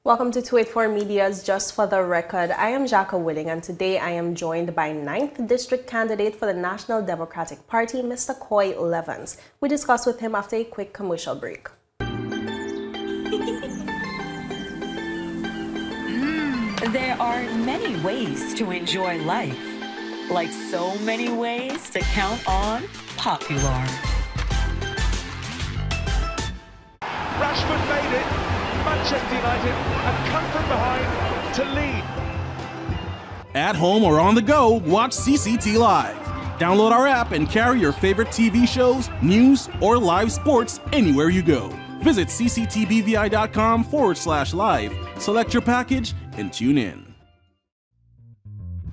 Welcome to 284 Media's Just for the Record. I am Jacka Willing, and today I am joined by 9th District candidate for the National Democratic Party, Mr. Coy Levons. We discuss with him after a quick commercial break. There are many ways to enjoy life, like so many ways to count on Popular. Rashford made it. Manchester United have come from behind to lead. At home or on the go, watch CCT Live. Download our app and carry your favorite TV shows, news, or live sports anywhere you go. Visit cctbvi.com/live, select your package, and tune in.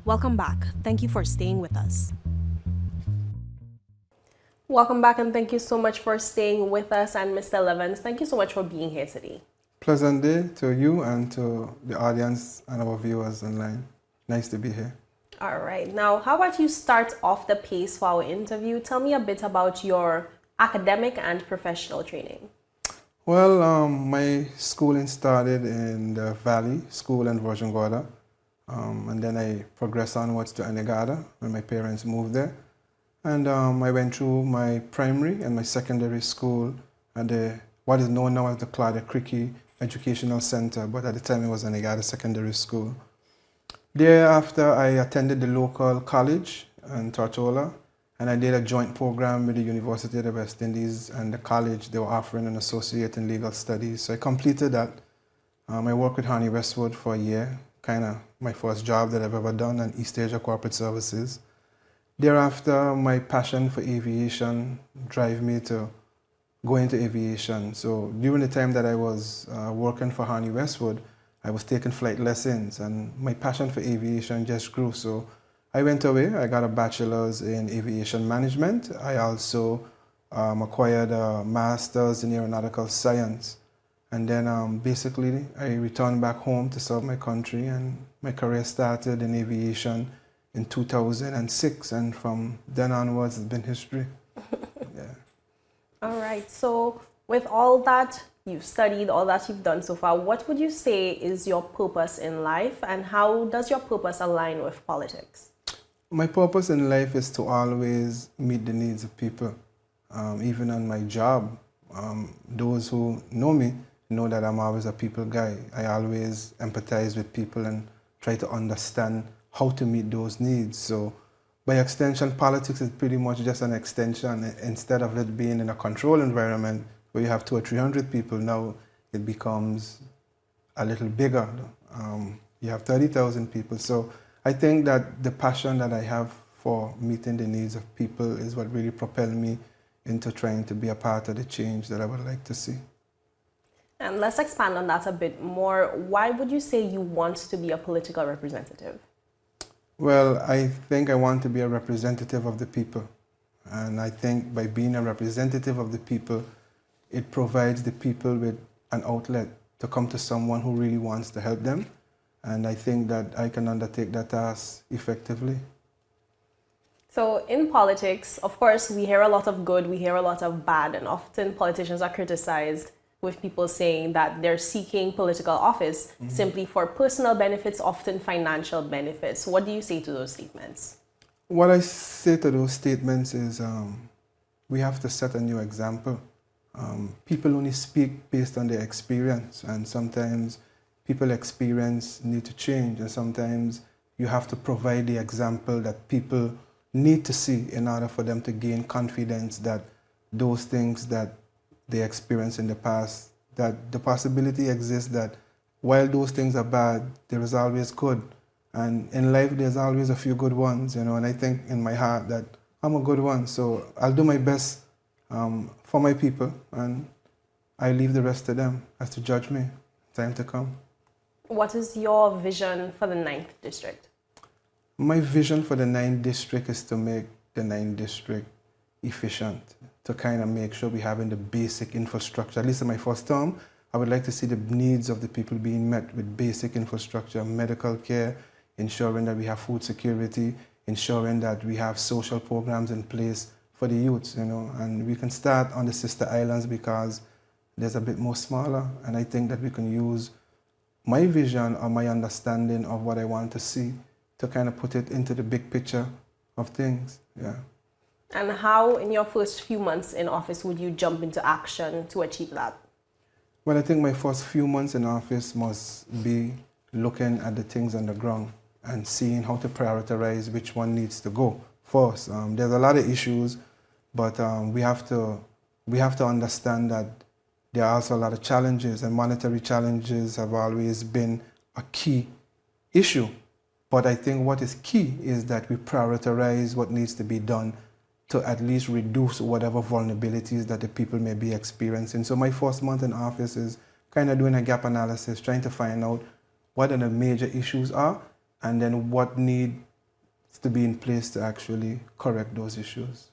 Welcome back. Thank you for staying with us. Welcome back, and thank you so much for staying with us. And Mr. Levons, thank you so much for being here today. Pleasant day to you and to the audience and our viewers online. Nice to be here. All right. Now, how about you start off the pace for our interview? Tell me a bit about your academic and professional training. Well, my schooling started in the Valley School in Virgin Gorda, and then I progressed onwards to Anegada when my parents moved there. And I went through my primary and my secondary school at what is known now as the Claudia Cricky Educational Center, but at the time it was Anegada Secondary School. Thereafter, I attended the local college in Tortola, and I did a joint program with the University of the West Indies and the college. They were offering an associate in legal studies. So I completed that. I worked with Honey Westwood for a year, kind of my first job that I've ever done in East Asia Corporate Services. Thereafter, my passion for aviation drove me to go into aviation. So during the time that I was working for Honey Westwood, I was taking flight lessons, and my passion for aviation just grew. So I went away. I got a bachelor's in aviation management. I also acquired a master's in aeronautical science. And then basically I returned back home to serve my country, and my career started in aviation in 2006. And from then onwards, it's been history. Yeah. All right. So with all that you've studied, all that you've done so far, what would you say is your purpose in life, and how does your purpose align with politics? My purpose in life is to always meet the needs of people. Even on my job, those who know me know that I'm always a people guy. I always empathize with people and try to understand how to meet those needs. So by extension, politics is pretty much just an extension. Instead of it being in a control environment where you have 200 or 300 people, now it becomes a little bigger. You have 30,000 people. So I think that the passion that I have for meeting the needs of people is what really propelled me into trying to be a part of the change that I would like to see. And let's expand on that a bit more. Why would you say you want to be a political representative? Well, I think I want to be a representative of the people. And I think by being a representative of the people, it provides the people with an outlet to come to someone who really wants to help them. And I think that I can undertake that task effectively. So in politics, of course, we hear a lot of good, we hear a lot of bad, and often politicians are criticized with people saying that they're seeking political office simply for personal benefits, often financial benefits. What do you say to those statements? What I say to those statements is we have to set a new example. People only speak based on their experience, and sometimes people's experience need to change, and sometimes you have to provide the example that people need to see in order for them to gain confidence that those things that they experienced in the past, that the possibility exists that while those things are bad, there is always good. And in life, there's always a few good ones, and I think in my heart that I'm a good one. So I'll do my best for my people, and I leave the rest to them as to judge me. Time to come. What is your vision for the 9th District? My vision for the 9th District is to make the 9th District efficient, to kind of make sure we're having the basic infrastructure. At least in my first term, I would like to see the needs of the people being met with basic infrastructure, medical care, ensuring that we have food security, ensuring that we have social programs in place for the youths, and we can start on the sister islands because there's a bit more smaller, and I think that we can use my vision or my understanding of what I want to see to kind of put it into the big picture of things. Yeah. And how, in your first few months in office, would you jump into action to achieve that? Well, I think my first few months in office must be looking at the things on the ground and seeing how to prioritize which one needs to go first. There's a lot of issues, but we have to understand that there are also a lot of challenges, and monetary challenges have always been a key issue. But I think what is key is that we prioritize what needs to be done to at least reduce whatever vulnerabilities that the people may be experiencing. So my first month in office is kind of doing a gap analysis, trying to find out what are the major issues are, and then what needs to be in place to actually correct those issues.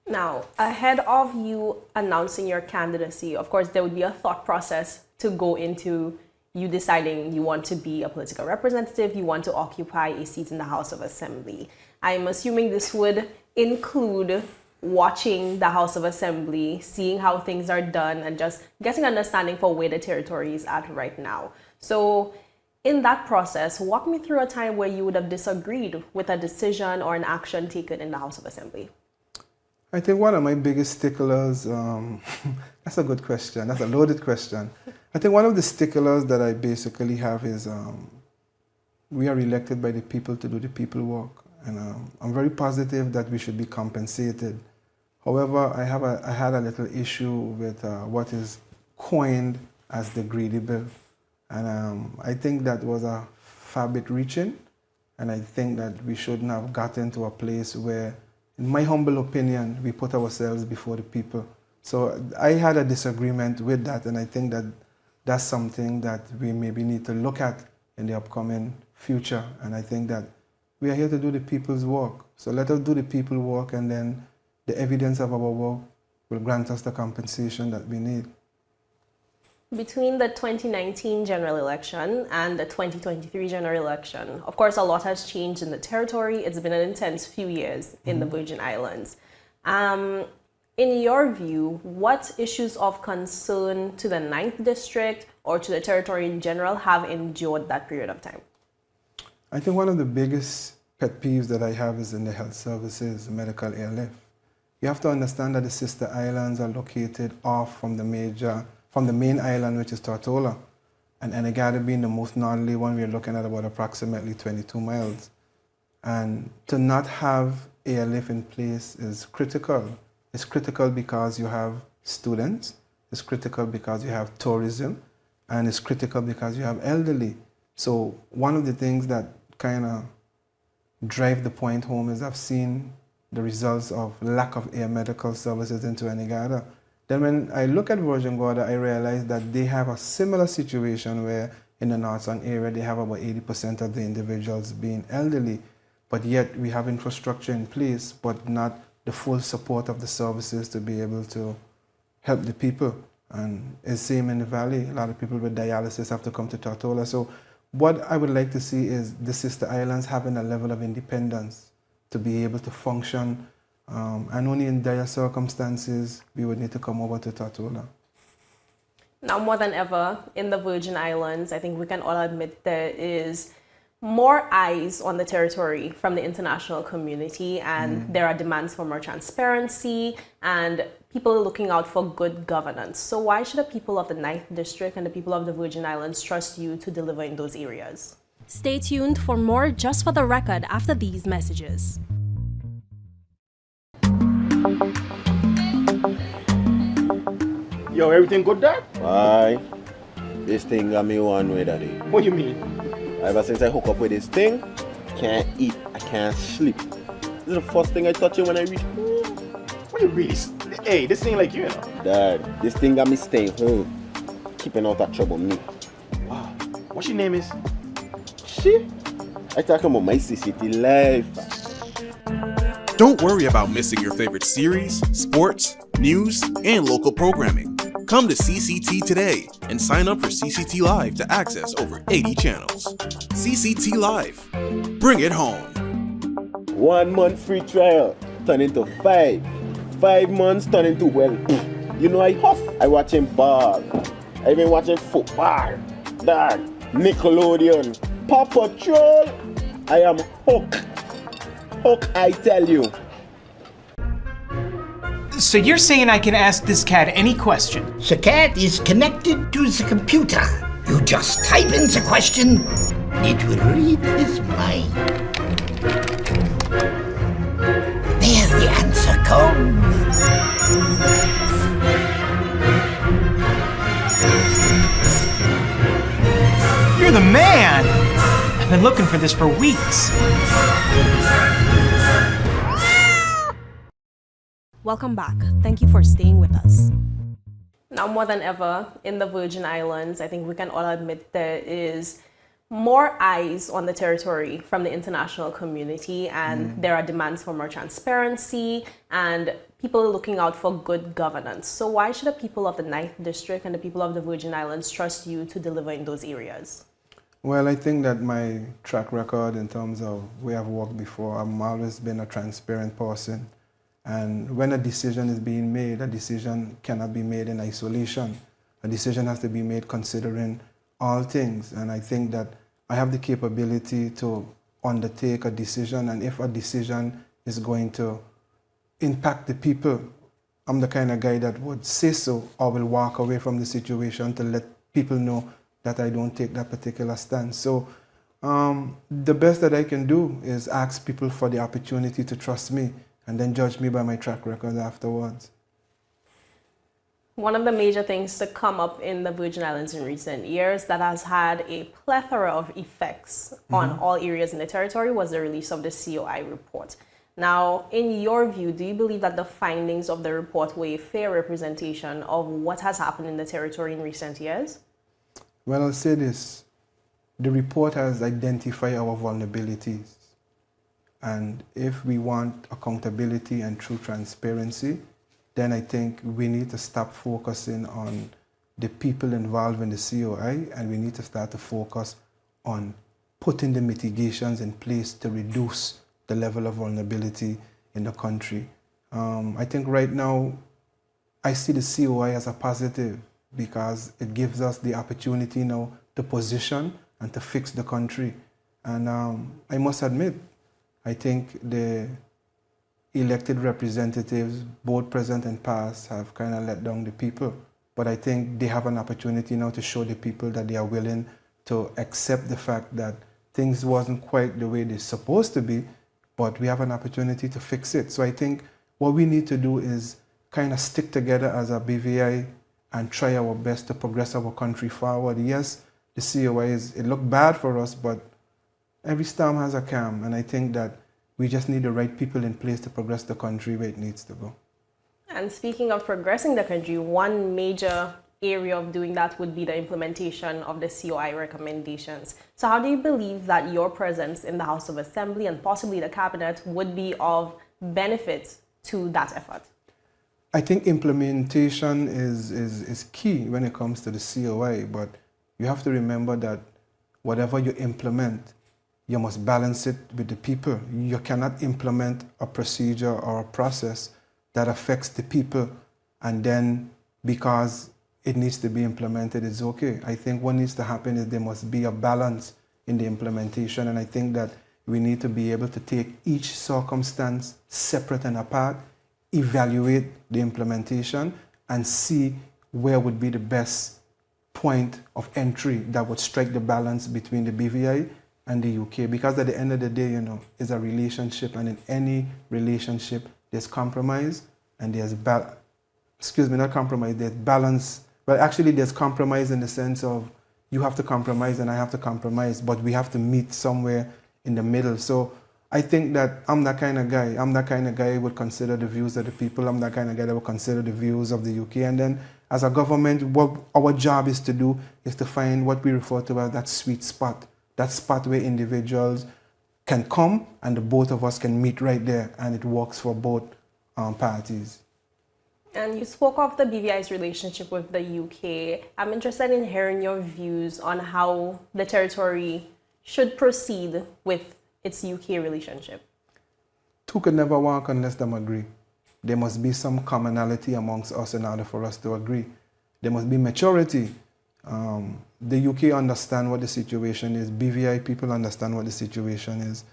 Now, ahead of you announcing your candidacy, of course, there would be a thought process to go into you deciding you want to be a political representative, you want to occupy a seat in the House of Assembly. I'm assuming this would include watching the House of Assembly, seeing how things are done, and just getting understanding for where the territory is at right now. So in that process, walk me through a time where you would have disagreed with a decision or an action taken in the House of Assembly. I think one of my biggest sticklers, that's a good question, that's a loaded question. I think one of the sticklers that I basically have is we are elected by the people to do the people work. And I'm very positive that we should be compensated. However, I had a little issue with what is coined as the greedy bill. And I think that was a far bit reaching. And I think that we shouldn't have gotten to a place where, in my humble opinion, we put ourselves before the people. So I had a disagreement with that, and I think that that's something that we maybe need to look at in the upcoming future. And I think that we are here to do the people's work. So let us do the people's work, and then the evidence of our work will grant us the compensation that we need. Between the 2019 general election and the 2023 general election, of course, a lot has changed in the territory. It's been an intense few years in the Virgin Islands. In your view, what issues of concern to the 9th District or to the territory in general have endured that period of time? I think one of the biggest pet peeves that I have is in the health services, medical airlift. You have to understand that the sister islands are located off from the main island, which is Tortola, and Anegada being the most northerly one, we're looking at about approximately 22 miles. And to not have airlift in place is critical. It's critical because you have students, it's critical because you have tourism, and it's critical because you have elderly. So one of the things that kind of drive the point home is I've seen the results of lack of air medical services into Anegada. Then when I look at Virgin Gorda, I realize that they have a similar situation where in the North Sound area, they have about 80% of the individuals being elderly, but yet we have infrastructure in place, but not the full support of the services to be able to help the people. And it's the same in the valley. A lot of people with dialysis have to come to Tortola. So what I would like to see is the sister islands having a level of independence to be able to function. And only in dire circumstances, we would need to come over to Tortola. Now, more than ever, in the Virgin Islands, I think we can all admit there is more eyes on the territory from the international community, and there are demands for more transparency and people looking out for good governance. So why should the people of the 9th District and the people of the Virgin Islands trust you to deliver in those areas? Stay tuned for more Just for the Record after these messages. Yo, everything good, Dad? Aye. This thing got me one way, Daddy. What do you mean? Ever since I hook up with this thing, can't eat, I can't sleep. This is the first thing I touch when I reach home. What do you really? Hey, this ain't like you, know. Dad, this thing got me staying home, keeping out of trouble me. Wow. What your name is? Shit, I talking about my CCT life. Don't worry about missing your favorite series, sports, news, and local programming. Come to CCT today and sign up for CCT Live to access over 80 channels. CCT Live. Bring it home. 1 month free trial turn into 5. 5 months turn into, well, you know I huff. I watching ball. I been watching football. Dad, Nickelodeon, Paw Patrol. I am hooked. Hook, I tell you. So you're saying I can ask this cat any question? The cat is connected to the computer. You just type in the question, it will read his mind. There the answer comes. You're the man! I've been looking for this for weeks. Welcome back. Thank you for staying with us. Now, more than ever, in the Virgin Islands, I think we can all admit there is more eyes on the territory from the international community, and there are demands for more transparency and people looking out for good governance. So why should the people of the 9th District and the people of the Virgin Islands trust you to deliver in those areas? Well, I think that my track record in terms of where I've worked before, I've always been a transparent person. And when a decision is being made, a decision cannot be made in isolation. A decision has to be made considering all things. And I think that I have the capability to undertake a decision. And if a decision is going to impact the people, I'm the kind of guy that would say so, or will walk away from the situation to let people know that I don't take that particular stance. So the best that I can do is ask people for the opportunity to trust me, and then judge me by my track record afterwards. One of the major things to come up in the Virgin Islands in recent years that has had a plethora of effects on all areas in the territory was the release of the COI report. Now, in your view, do you believe that the findings of the report were a fair representation of what has happened in the territory in recent years? Well, I'll say this. The report has identified our vulnerabilities. And if we want accountability and true transparency, then I think we need to stop focusing on the people involved in the COI, and we need to start to focus on putting the mitigations in place to reduce the level of vulnerability in the country. I think right now, I see the COI as a positive because it gives us the opportunity now to position and to fix the country. And I must admit, I think the elected representatives, both present and past, have kind of let down the people. But I think they have an opportunity now to show the people that they are willing to accept the fact that things wasn't quite the way they're supposed to be, but we have an opportunity to fix it. So I think what we need to do is kind of stick together as a BVI and try our best to progress our country forward. Yes, the COI it looked bad for us, but every storm has a calm, and I think that we just need the right people in place to progress the country where it needs to go. And speaking of progressing the country, one major area of doing that would be the implementation of the COI recommendations. So how do you believe that your presence in the House of Assembly and possibly the Cabinet would be of benefit to that effort? I think implementation is key when it comes to the COI, but you have to remember that whatever you implement, you must balance it with the people. You cannot implement a procedure or a process that affects the people, and then because it needs to be implemented, it's okay. I think what needs to happen is there must be a balance in the implementation, and I think that we need to be able to take each circumstance separate and apart, evaluate the implementation, and see where would be the best point of entry that would strike the balance between the BVI and the UK. Because at the end of the day, it's a relationship, and in any relationship, there's compromise and there's not compromise, there's balance. But actually, there's compromise in the sense of you have to compromise and I have to compromise, but we have to meet somewhere in the middle. So I think that I'm that kind of guy. I'm that kind of guy who would consider the views of the people. I'm that kind of guy that would consider the views of the UK. And then as a government, what our job is to do is to find what we refer to as that sweet spot, that spot where individuals can come and the both of us can meet right there, and it works for both parties. And you spoke of the BVI's relationship with the UK. I'm interested in hearing your views on how the territory should proceed with its UK relationship. Two could never work unless they agree. There must be some commonality amongst us in order for us to agree. There must be maturity. The UK understand what the situation is. BVI people understand what the situation is.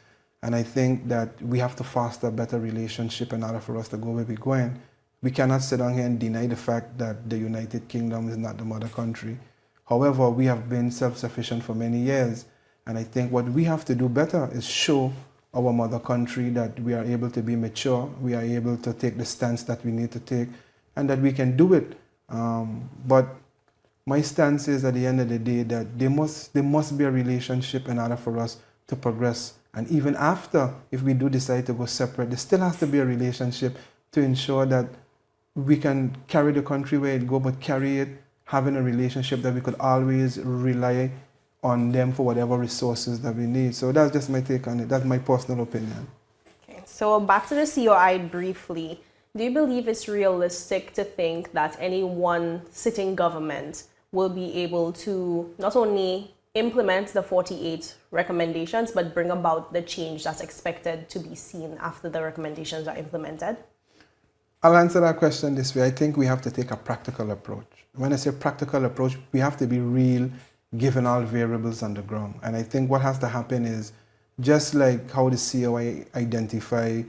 And I think that we have to foster a better relationship in order for us to go where we're going. We cannot sit down here and deny the fact that the United Kingdom is not the mother country. However, we have been self-sufficient for many years. And I think what we have to do better is show our mother country that we are able to be mature, we are able to take the stance that we need to take, and that we can do it. But my stance is at the end of the day that there must be a relationship in order for us to progress. And even after, if we do decide to go separate, there still has to be a relationship to ensure that we can carry the country where it go, but carry it having a relationship that we could always rely on them for whatever resources that we need. So that's just my take on it. That's my personal opinion. Okay, so back to the COI briefly. Do you believe it's realistic to think that any one sitting government will be able to not only implement the 48 recommendations, but bring about the change that's expected to be seen after the recommendations are implemented? I'll answer that question this way. I think we have to take a practical approach. When I say practical approach, we have to be real, given all variables on the ground. And I think what has to happen is, just like how the COI identify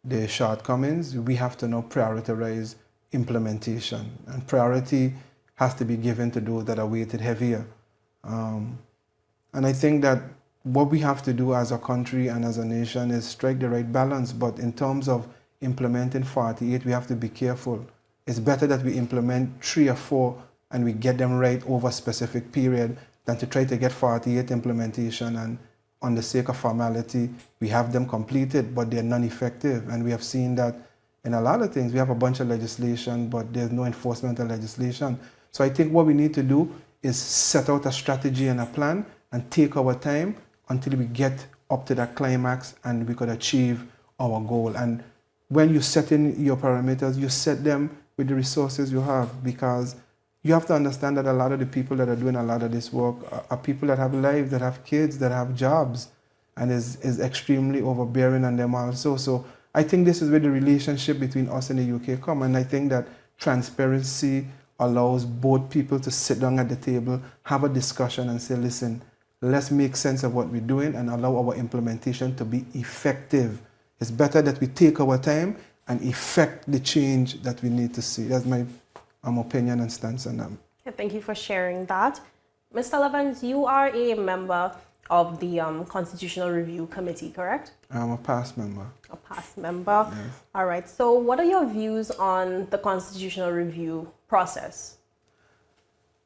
the shortcomings, we have to now prioritize implementation. And priority has to be given to those that are weighted heavier. And I think that what we have to do as a country and as a nation is strike the right balance. But in terms of implementing 48, we have to be careful. It's better that we implement 3 or 4 and we get them right over a specific period than to try to get 48 implementation and on the sake of formality, we have them completed, but they're non-effective. And we have seen that in a lot of things. We have a bunch of legislation, but there's no enforcement of legislation. So I think what we need to do is set out a strategy and a plan and take our time until we get up to that climax and we could achieve our goal. And when you set in your parameters, you set them with the resources you have, because you have to understand that a lot of the people that are doing a lot of this work are people that have lives, that have kids, that have jobs, and is extremely overbearing on them also. So I think this is where the relationship between us and the UK come, and I think that transparency allows both people to sit down at the table, have a discussion and say, listen, let's make sense of what we're doing and allow our implementation to be effective. It's better that we take our time and effect the change that we need to see. That's my opinion and stance on them. Thank you for sharing that. Mr. Levons, you are a member of the Constitutional Review Committee, correct? I'm a past member. A past member. Yes. All right. So what are your views on the Constitutional Review process?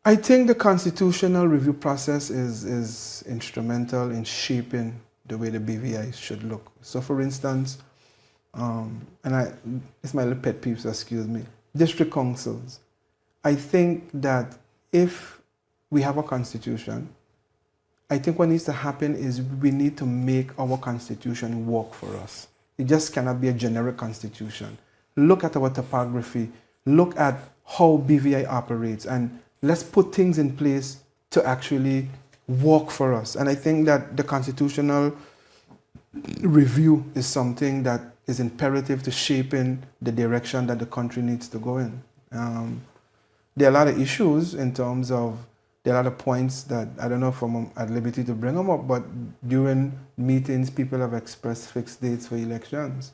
I think the Constitutional Review process is instrumental in shaping the way the BVI should look. So for instance, it's my little pet peeve, so excuse me, district councils. I think that if we have a constitution, I think what needs to happen is we need to make our constitution work for us. It just cannot be a generic constitution. Look at our topography, look at how BVI operates, and let's put things in place to actually work for us. And I think that the constitutional review is something that is imperative to shaping the direction that the country needs to go in. There are a lot of issues in terms of, there are a lot of points that I don't know if I'm at liberty to bring them up, but during meetings, people have expressed fixed dates for elections.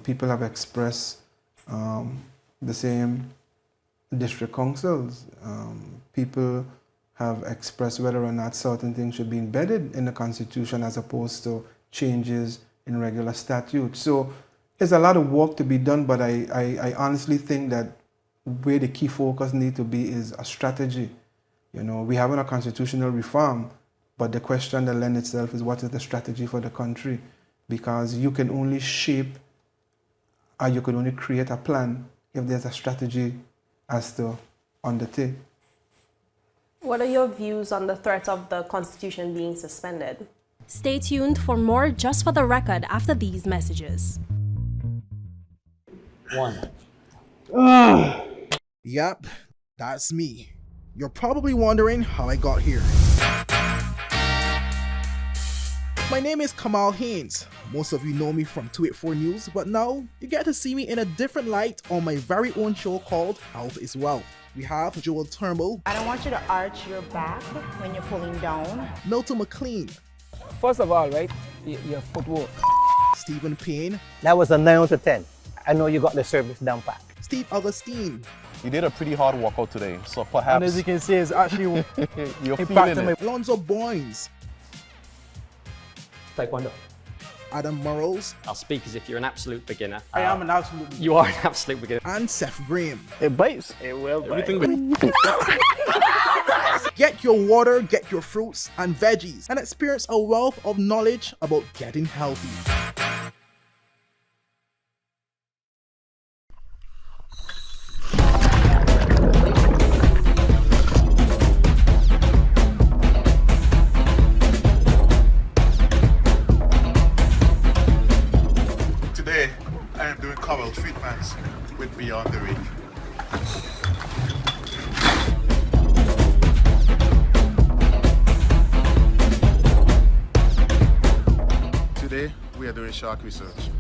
People have expressed the same district councils. People have expressed whether or not certain things should be embedded in the Constitution as opposed to changes in regular statutes. So there's a lot of work to be done, but I honestly think that where the key focus needs to be is a strategy. You know, we're having a constitutional reform, but the question that lends itself is what is the strategy for the country? Because you can only shape or you can only create a plan if there's a strategy as to undertake. What are your views on the threat of the Constitution being suspended? Stay tuned for more Just for the Record after these messages. Yep, that's me. You're probably wondering how I got here. My name is Kamal Haynes. Most of you know me from 284 News, but now you get to see me in a different light on my very own show called Health is Wealth. We have Joel Turnbull. I don't want you to arch your back when you're pulling down. Milton McLean. First of all, right, your footwork. Stephen Payne. That was a 9 out of 10. I know you got the service down pat. Steve Augustine. You did a pretty hard workout today, so perhaps... And as you can see, it's actually you're feeling it. Alonzo Boynes. Taekwondo. Adam Murrows. I'll speak as if you're an absolute beginner. I am an absolute beginner. You are an absolute beginner. And Seth Graham. It bites. It will bite. Get your water, get your fruits and veggies, and experience a wealth of knowledge about getting healthy. Today, I am doing coral treatments with Beyond the Reef. Today, we are doing shark research.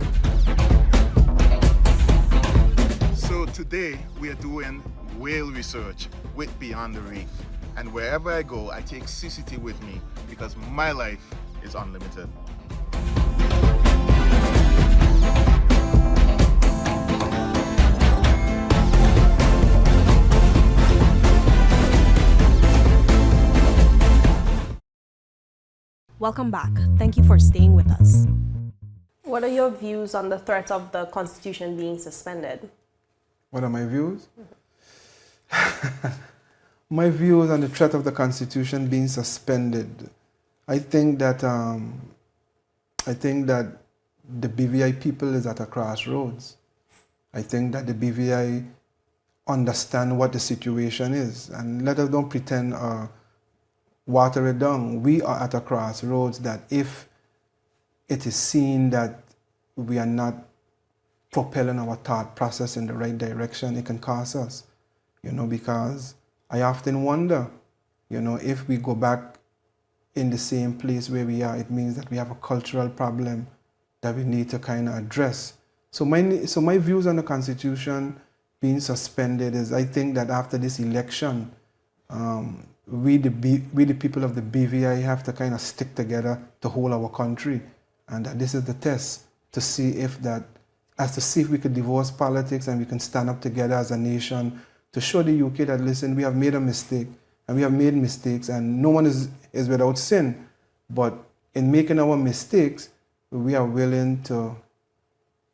So today, we are doing whale research with Beyond the Reef. And wherever I go, I take CCT with me because my life is unlimited. Welcome back. Thank you for staying with us. What are your views on the threat of the Constitution being suspended? What are my views? My views on the threat of the Constitution being suspended. I think that the BVI people is at a crossroads. I think that the BVI understand what the situation is, and let us don't pretend water it down. We are at a crossroads that if it is seen that we are not propelling our thought process in the right direction, it can cost us, because I often wonder, if we go back in the same place where we are, it means that we have a cultural problem that we need to kind of address. So my views on the Constitution being suspended is, I think that after this election, we the people of the BVI have to kind of stick together to hold our country, and that this is the test to see if we could divorce politics and we can stand up together as a nation to show the UK that, listen, we have made a mistake and we have made mistakes and no one is without sin, but in making our mistakes, we are willing to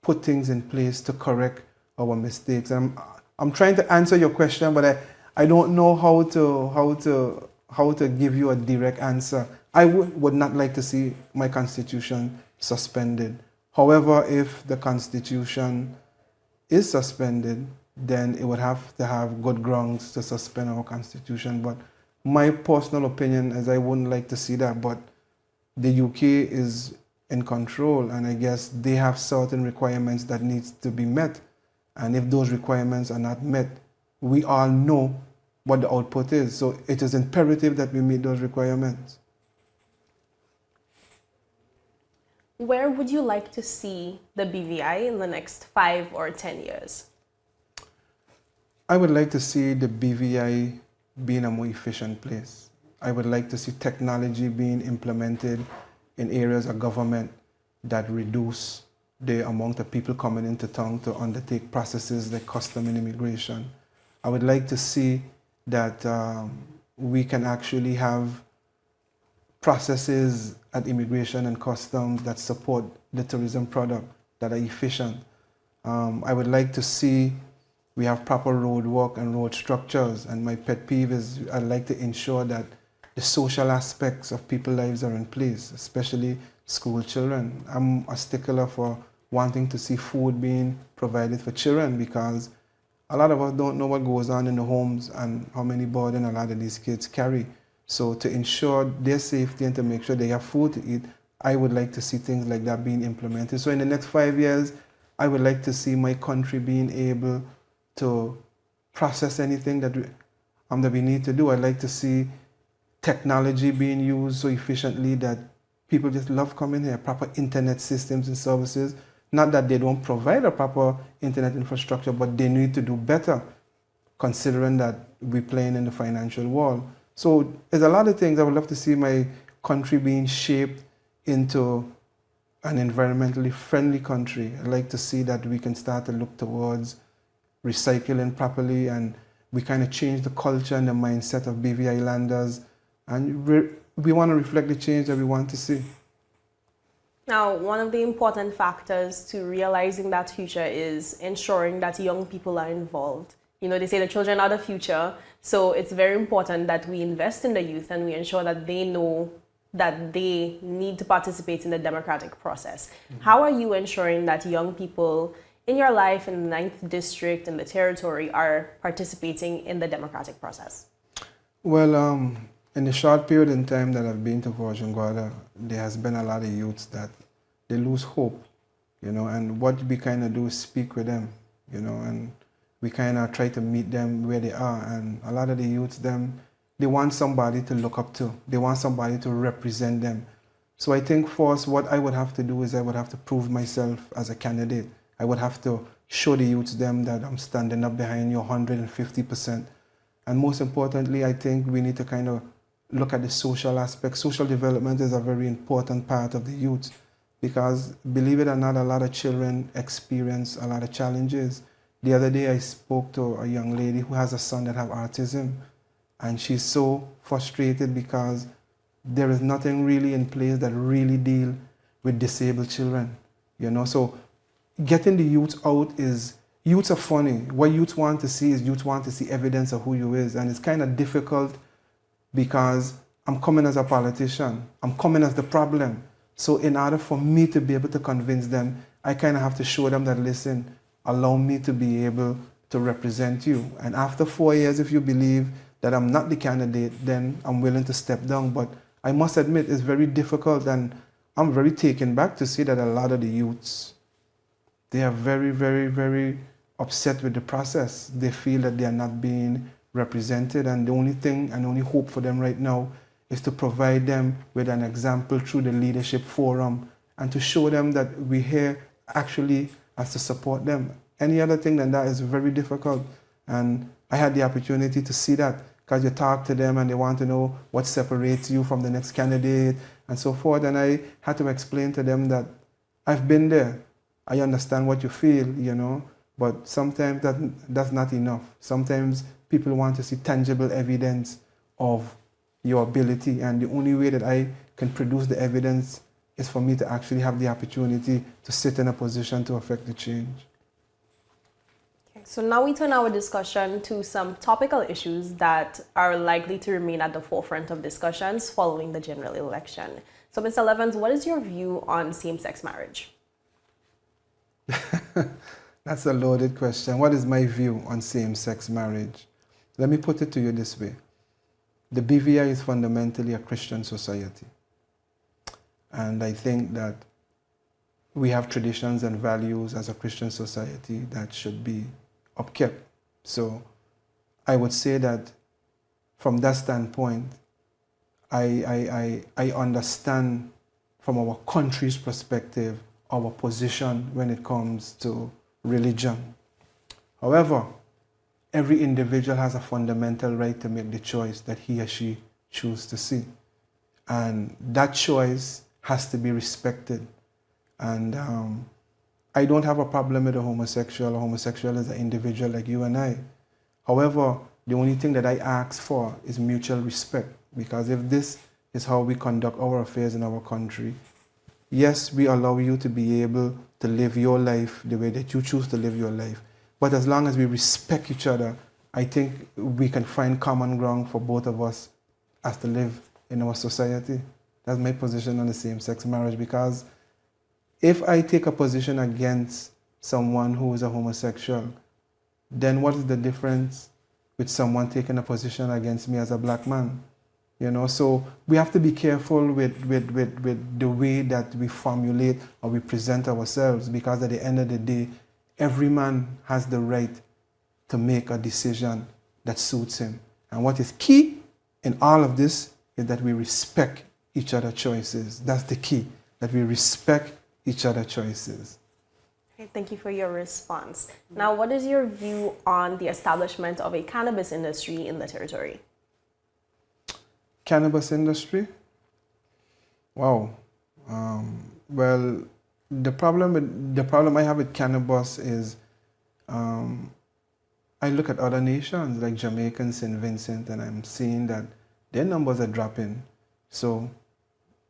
put things in place to correct our mistakes. I'm trying to answer your question, but I don't know how to give you a direct answer. I would not like to see my Constitution suspended. However, if the Constitution is suspended, then it would have to have good grounds to suspend our Constitution. But my personal opinion is I wouldn't like to see that, but the UK is in control, and I guess they have certain requirements that needs to be met. And if those requirements are not met, we all know what the output is. So it is imperative that we meet those requirements. Where would you like to see the BVI in the next 5 or 10 years? I would like to see the BVI being a more efficient place. I would like to see technology being implemented in areas of government that reduce the amount of people coming into town to undertake processes like custom and immigration. I would like to see that we can actually have processes at immigration and customs that support the tourism product, that are efficient. I would like to see we have proper road work and road structures, and my pet peeve is I'd like to ensure that the social aspects of people's lives are in place, especially school children. I'm a stickler for wanting to see food being provided for children, because a lot of us don't know what goes on in the homes and how many burden a lot of these kids carry. So to ensure their safety and to make sure they have food to eat, I would like to see things like that being implemented. So in the next 5 years, I would like to see my country being able to process anything that we need to do. I'd like to see technology being used so efficiently that people just love coming here, proper internet systems and services. Not that they don't provide a proper internet infrastructure, but they need to do better. considering that we're playing in the financial world. So there's a lot of things I would love to see my country being shaped into an environmentally friendly country. I'd like to see that we can start to look towards recycling properly, and we kind of change the culture and the mindset of BV Islanders, and we want to reflect the change that we want to see. Now, one of the important factors to realizing that future is ensuring that young people are involved. You know, they say the children are the future, so it's very important that we invest in the youth and we ensure that they know that they need to participate in the democratic process. How are you ensuring that young people in your life, in the 9th district, in the territory, are participating in the democratic process? Well, in the short period in time that I've been to Virgin-Gorda, there has been a lot of youths that they lose hope, you know, and what we kind of do is speak with them, you know, and we kind of try to meet them where they are. And a lot of the youths, they want somebody to look up to. They want somebody to represent them. So I think first what I would have to do is I would have to prove myself as a candidate. I would have to show the youths them that I'm standing up behind you 150%. And most importantly, I think we need to kind of look at the social aspect. Social development is a very important part of the youth, because believe it or not, a lot of children experience a lot of challenges. The other day I spoke to a young lady who has a son that has autism, and she's so frustrated because there is nothing really in place that really deal with disabled children, you know. So getting the youth out is, youths are funny. What youth want to see is youth want to see evidence of who you is, and it's kind of difficult because I'm coming as a politician. I'm coming as the problem. So in order for me to be able to convince them, I kind of have to show them that, listen, allow me to be able to represent you. And after 4 years, if you believe that I'm not the candidate, then I'm willing to step down. But I must admit, it's very difficult, and I'm very taken back to see that a lot of the youths, they are very, very, very upset with the process. They feel that they are not being represented, and the only thing and only hope for them right now is to provide them with an example through the leadership forum and to show them that we're here actually as to support them. Any other thing than that is very difficult. And I had the opportunity to see that, because you talk to them and they want to know what separates you from the next candidate and so forth. And I had to explain to them that I've been there. I understand what you feel, you know, but sometimes that's not enough. Sometimes people want to see tangible evidence of your ability, and the only way that I can produce the evidence is for me to actually have the opportunity to sit in a position to affect the change. Okay, so now we turn our discussion to some topical issues that are likely to remain at the forefront of discussions following the general election. So Mr. Levons, what is your view on same-sex marriage? That's a loaded question. What is my view on same-sex marriage? Let me put it to you this way. The BVI is fundamentally a Christian society. And I think that we have traditions and values as a Christian society that should be upkept. So I would say that from that standpoint, I understand from our country's perspective our position when it comes to religion. However, every individual has a fundamental right to make the choice that he or she chooses to see. And that choice has to be respected. And I don't have a problem with a homosexual. A homosexual is an individual like you and I. However, the only thing that I ask for is mutual respect. Because if this is how we conduct our affairs in our country, yes, we allow you to be able to live your life the way that you choose to live your life. But as long as we respect each other, I think we can find common ground for both of us as to live in our society. That's my position on the same-sex marriage, because if I take a position against someone who is a homosexual, then what is the difference with someone taking a position against me as a black man? You know, so we have to be careful with the way that we formulate or we present ourselves, because at the end of the day, every man has the right to make a decision that suits him. And what is key in all of this is that we respect each other's choices. That's the key, that we respect each other's choices. Okay, thank you for your response. Now, what is your view on the establishment of a cannabis industry in the territory? Cannabis industry? Wow. Well, the problem I have with cannabis is I look at other nations like Jamaica and St. Vincent, and I'm seeing that their numbers are dropping. So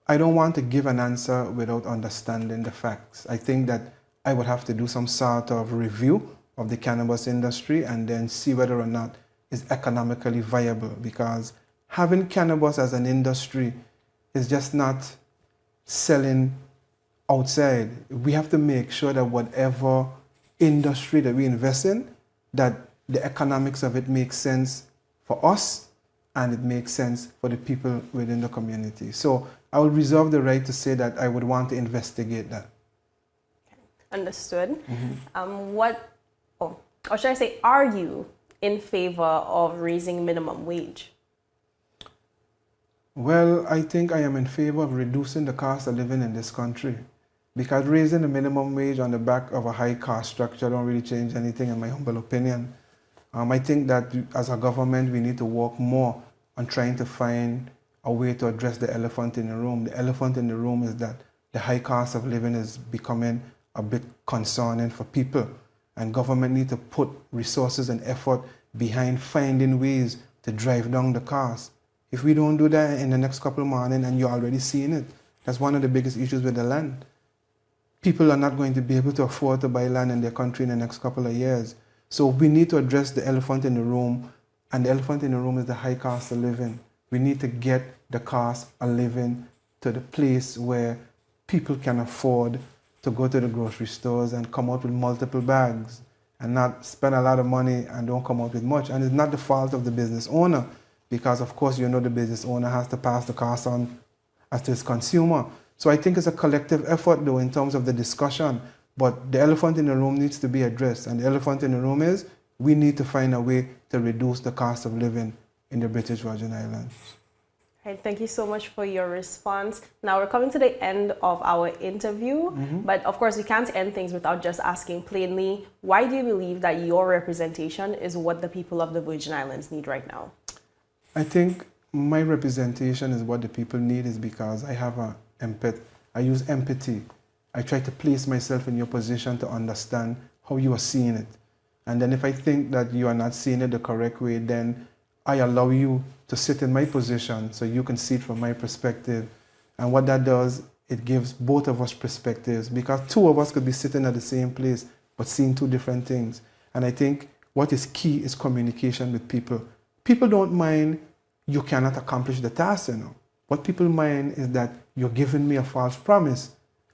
I don't want to give an answer without understanding the facts. I think that I would have to do some sort of review of the cannabis industry and then see whether or not it's economically viable, because having cannabis as an industry is just not selling outside. We have to make sure that whatever industry that we invest in, that the economics of it makes sense for us and it makes sense for the people within the community. So I will reserve the right to say that I would want to investigate that. Understood. Or should I say, are you in favor of raising minimum wage? Well, I think I am in favor of reducing the cost of living in this country, because raising the minimum wage on the back of a high cost structure don't really change anything, in my humble opinion. I think that as a government, we need to work more on trying to find a way to address the elephant in the room. The elephant in the room is that the high cost of living is becoming a bit concerning for people, and government need to put resources and effort behind finding ways to drive down the cost. If we don't do that in the next couple of months, and you're already seeing it, that's one of the biggest issues with the land. People are not going to be able to afford to buy land in their country in the next couple of years. So we need to address the elephant in the room, and the elephant in the room is the high cost of living. We need to get the cost of living to the place where people can afford to go to the grocery stores and come out with multiple bags and not spend a lot of money and don't come out with much. And it's not the fault of the business owner, because of course the business owner has to pass the cost on as to his consumer. So I think it's a collective effort though in terms of the discussion, but the elephant in the room needs to be addressed. And the elephant in the room is we need to find a way to reduce the cost of living in the British Virgin Islands. All right, thank you so much for your response. Now we're coming to the end of our interview, but of course we can't end things without just asking plainly, why do you believe that your representation is what the people of the Virgin Islands need right now? I think my representation is what the people need is because I have I use empathy. I try to place myself in your position to understand how you are seeing it. And then if I think that you are not seeing it the correct way, then I allow you to sit in my position so you can see it from my perspective. And what that does, it gives both of us perspectives, because two of us could be sitting at the same place but seeing two different things. And I think what is key is communication with people. People don't mind you cannot accomplish the task, What people mind is that you're giving me a false promise.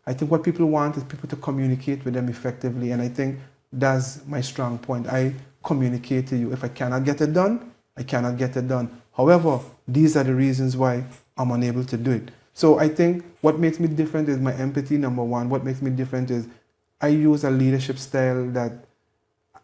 I think what people want is people to communicate with them effectively, and I think that's my strong point. I communicate to you. If I cannot get it done, I cannot get it done. However, these are the reasons why I'm unable to do it. So I think what makes me different is my empathy, number one. What makes me different is I use a leadership style that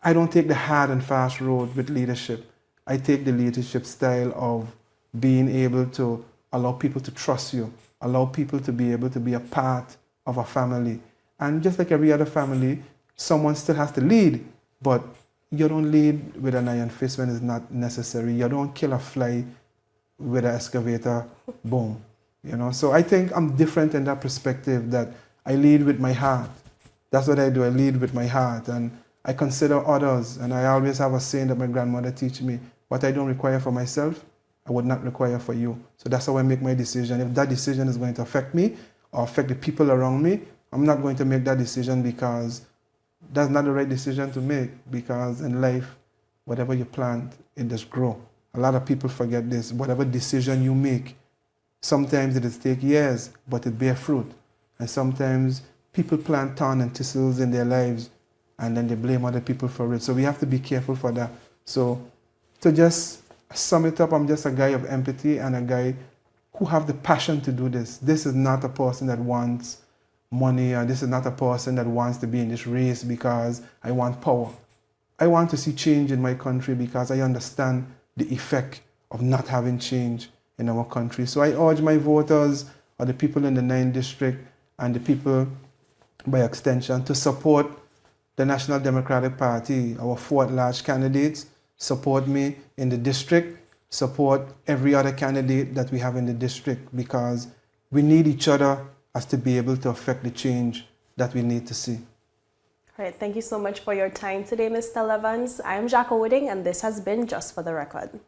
I don't take the hard and fast road with leadership. I take the leadership style of being able to allow people to trust you, allow people to be able to be a part of a family. And just like every other family, someone still has to lead, but you don't lead with an iron fist when it's not necessary. You don't kill a fly with an excavator, boom. So I think I'm different in that perspective, that I lead with my heart. That's what I do. I lead with my heart, and I consider others. And I always have a saying that my grandmother teach me: what I don't require for myself, I would not require for you. So that's how I make my decision. If that decision is going to affect me or affect the people around me, I'm not going to make that decision, because that's not the right decision to make. Because in life, whatever you plant, it does grow. A lot of people forget this. Whatever decision you make, sometimes it will take years, but it bear fruit. And sometimes people plant thorn and thistles in their lives, and then they blame other people for it. So we have to be careful for that. So to just sum it up, I'm just a guy of empathy and a guy who have the passion to do this. This is not a person that wants money, or this is not a person that wants to be in this race because I want power. I want to see change in my country because I understand the effect of not having change in our country. So I urge my voters, or the people in the 9th district and the people by extension, to support the National Democratic Party, our 4th large candidates, support me in the district, support every other candidate that we have in the district, because we need each other as to be able to affect the change that we need to see. All right, thank you so much for your time today, Mr. Levons. I am Jacko Wooding, and this has been Just for the Record.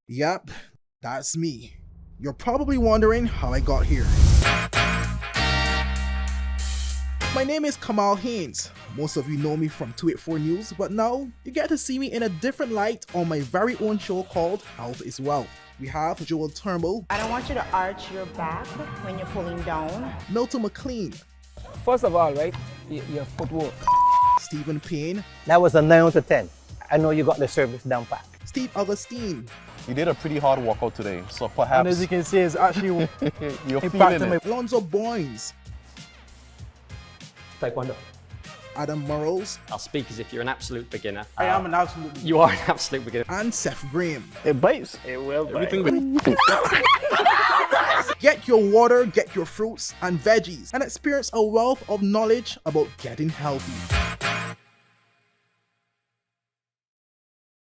Yep, that's me. You're probably wondering how I got here. My name is Kamal Haynes. Most of you know me from 284 News, but now you get to see me in a different light on my very own show called Health is Wealth. We have Joel Turnbull. I don't want you to arch your back when you're pulling down. Milton McLean. First of all, right, your footwork. Stephen Payne. That was a 9 out of 10. I know you got the service down pat. Steve Augustine. You did a pretty hard workout today, so perhaps... And as you can see, it's actually you're impacting feeling it. Alonzo Boynes. Taekwondo. Adam Murrows. I'll speak as if you're an absolute beginner. I am an absolute beginner. You are an absolute beginner. And Seth Graham. It bites. It will bite. Get your water, get your fruits and veggies, and experience a wealth of knowledge about getting healthy.